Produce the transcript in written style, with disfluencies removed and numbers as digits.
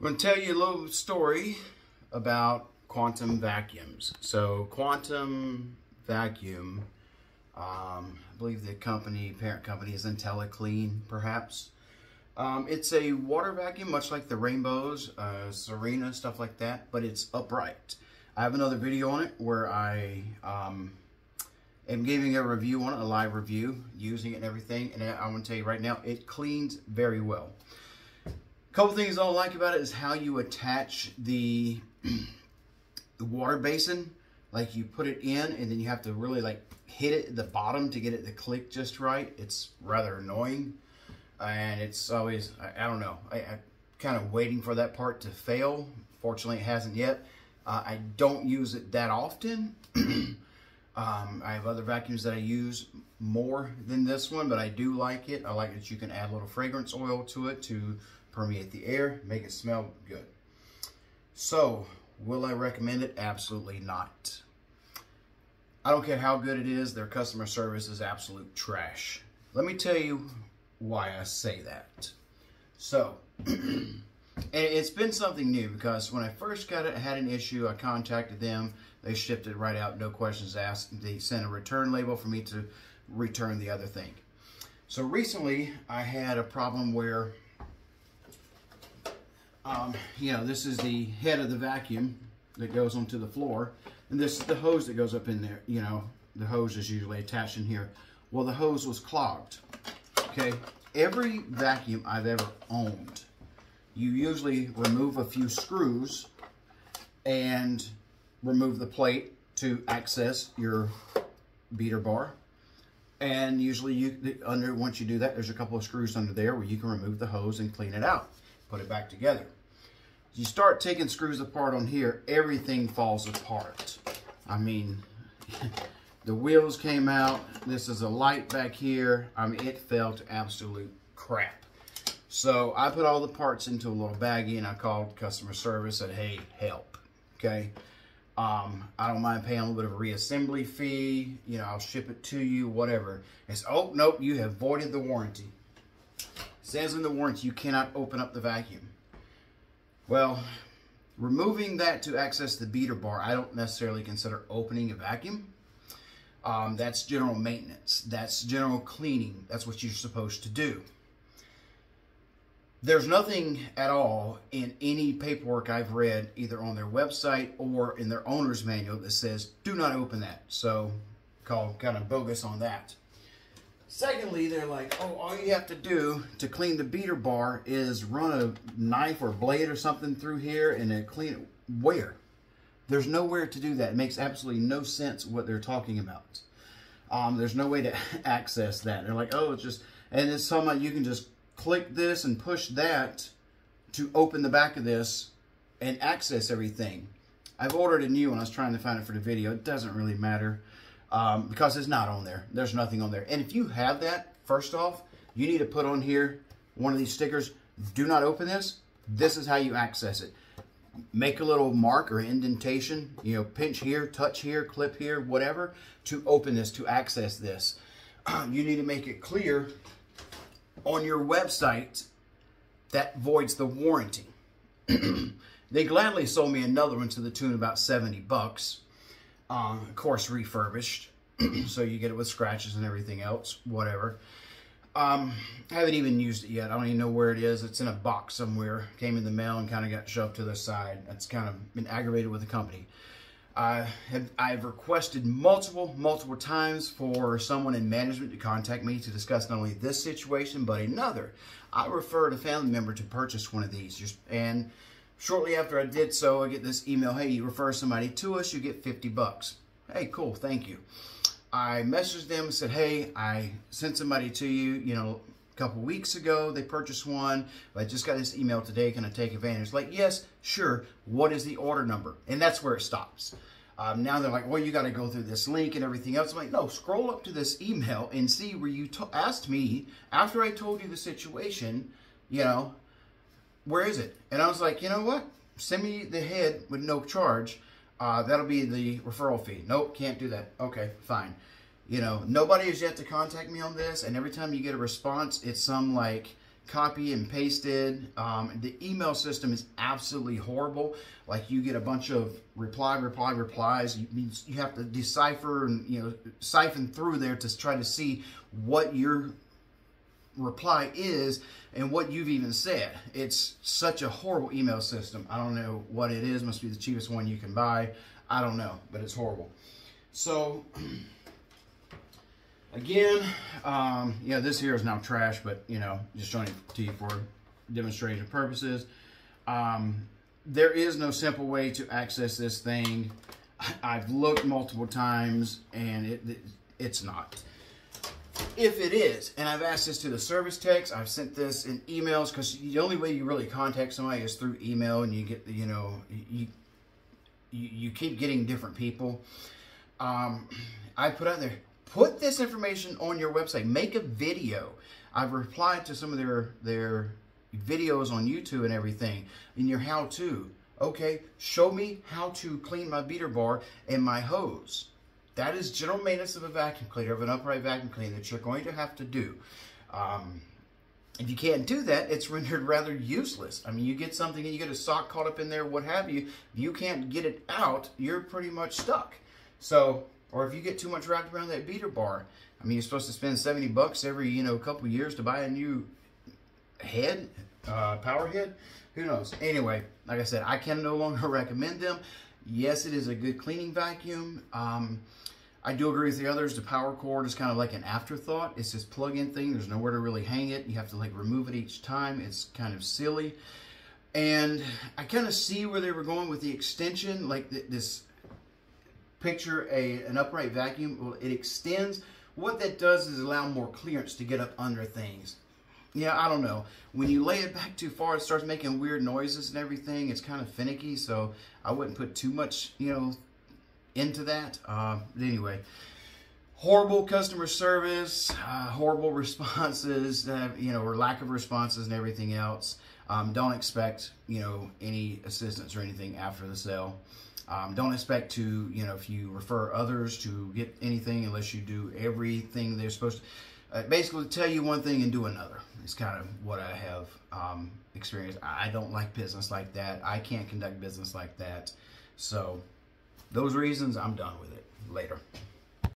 I'm going to tell you a little story about Quantum vacuums. So Quantum Vacuum, I believe the parent company is IntelliClean, perhaps. It's a water vacuum, much like the Rainbows, Serena, stuff like that, but it's upright. I have another video on it where I am giving a review on it, a live review, using it and everything, and I want to tell you right now, it cleans very well. A couple things I don't like about it is how you attach the water basin. Like, you put it in and then you have to really like hit it at the bottom to get it to click just right. It's rather annoying, and it's always, I don't know, I'm kind of waiting for that part to fail. Fortunately, it hasn't yet. I don't use it that often. I have other vacuums that I use more than this one, but I do like it. I like that you can add a little fragrance oil to it to permeate the air, make it smell good. So, will I recommend it? Absolutely not. I don't care how good it is, their customer service is absolute trash. Let me tell you why I say that. So, and it's been something new, because when I first got it, I had an issue. I contacted them. They shipped it right out, no questions asked. They sent a return label for me to return the other thing. So recently, I had a problem where, you know, this is the head of the vacuum that goes onto the floor, and this is the hose that goes up in there. You know, the hose is usually attached in here. Well, the hose was clogged. Okay, every vacuum I've ever owned, you usually remove a few screws and remove the plate to access your beater bar. And usually once you do that, there's a couple of screws under there where you can remove the hose and clean it out, put it back together. You start taking screws apart on here, everything falls apart. I mean, the wheels came out. This is a light back here. I mean, it fell to absolute crap. So I put all the parts into a little baggie and I called customer service, said, hey, help, okay? I don't mind paying a little bit of a reassembly fee. You know, I'll ship it to you, whatever. It's, oh, nope, you have voided the warranty. It says in the warranty you cannot open up the vacuum. Well, removing that to access the beater bar, I don't necessarily consider opening a vacuum. That's general maintenance. That's general cleaning. That's what you're supposed to do. There's nothing at all in any paperwork I've read, either on their website or in their owner's manual, that says, do not open that. So, kind of bogus on that. Secondly, they're like, oh, all you have to do to clean the beater bar is run a knife or blade or something through here and then clean it. Where? There's nowhere to do that. It makes absolutely no sense what they're talking about. There's no way to access that. They're like, oh, it's just, and it's something you can just click this and push that to open the back of this and access everything. I've ordered a new one. I was trying to find it for the video. It doesn't really matter because it's not on there. There's nothing on there. And if you have that, first off, you need to put on here one of these stickers. Do not open this. This is how you access it. Make a little mark or indentation, you know, pinch here, touch here, clip here, whatever, to open this, to access this. You need to make it clear on your website that voids the warranty. They gladly sold me another one to the tune of about 70 bucks. Of course, refurbished. So you get it with scratches and everything else, whatever. I haven't even used it yet. I don't even know where it is. It's in a box somewhere. Came in the mail and kind of got shoved to the side. That's kind of been aggravated with the company. I've requested multiple times for someone in management to contact me to discuss not only this situation, but another. I referred a family member to purchase one of these. And shortly after I did so, I get this email, hey, you refer somebody to us, you get 50 bucks. Hey, cool, thank you. I messaged them and said, hey, I sent somebody to you, you know, a couple weeks ago. They purchased one. I just got this email today. Can I take advantage? Like, yes, sure. What is the order number? And that's where it stops. Now they're like, well, you got to go through this link and everything else. I'm like, no, scroll up to this email and see where you asked me after I told you the situation, you know, where is it? And I was like, you know what? Send me the head with no charge. That'll be the referral fee. Nope, can't do that. Okay, fine. You know, nobody has yet to contact me on this, and every time you get a response, it's some like, copy and pasted. The email system is absolutely horrible. Like, you get a bunch of replies. You have to decipher and, you know, siphon through there to try to see what your reply is and what you've even said. It's such a horrible email system. I don't know what it is. Must be the cheapest one you can buy. I don't know, but it's horrible. So again, yeah, this here is now trash, but, you know, just showing it to you for demonstration purposes. There is no simple way to access this thing. I've looked multiple times, and it's not. If it is, and I've asked this to the service techs, I've sent this in emails, because the only way you really contact somebody is through email, and you get, you know, you keep getting different people. I put out there, put this information on your website, make a video. I've replied to some of their videos on YouTube and everything in your how-to. Okay, show me how to clean my beater bar and my hose. That is general maintenance of a vacuum cleaner, of an upright vacuum cleaner, that you're going to have to do. If you can't do that, it's rendered rather useless. I mean, you get something and you get a sock caught up in there, what have you. If you can't get it out, you're pretty much stuck. So, or if you get too much wrapped around that beater bar, I mean, you're supposed to spend $70 every, you know, couple years to buy a new head, power head. Who knows? Anyway, like I said, I can no longer recommend them. Yes, it is a good cleaning vacuum. I do agree with the others. The power cord is kind of like an afterthought. It's this plug-in thing. There's nowhere to really hang it. You have to like remove it each time. It's kind of silly. And I kind of see where they were going with the extension. Like this picture, an upright vacuum. Well, it extends. What that does is allow more clearance to get up under things. Yeah, I don't know. When you lay it back too far, it starts making weird noises and everything. It's kind of finicky, so I wouldn't put too much, you know, into that. But anyway, horrible customer service, horrible responses, you know, or lack of responses and everything else. Don't expect, you know, any assistance or anything after the sale. Don't expect to, you know, if you refer others to get anything unless you do everything they're supposed to. Basically tell you one thing and do another. It's kind of what I have experienced. I don't like business like that. I can't conduct business like that. So those reasons, I'm done with it. Later.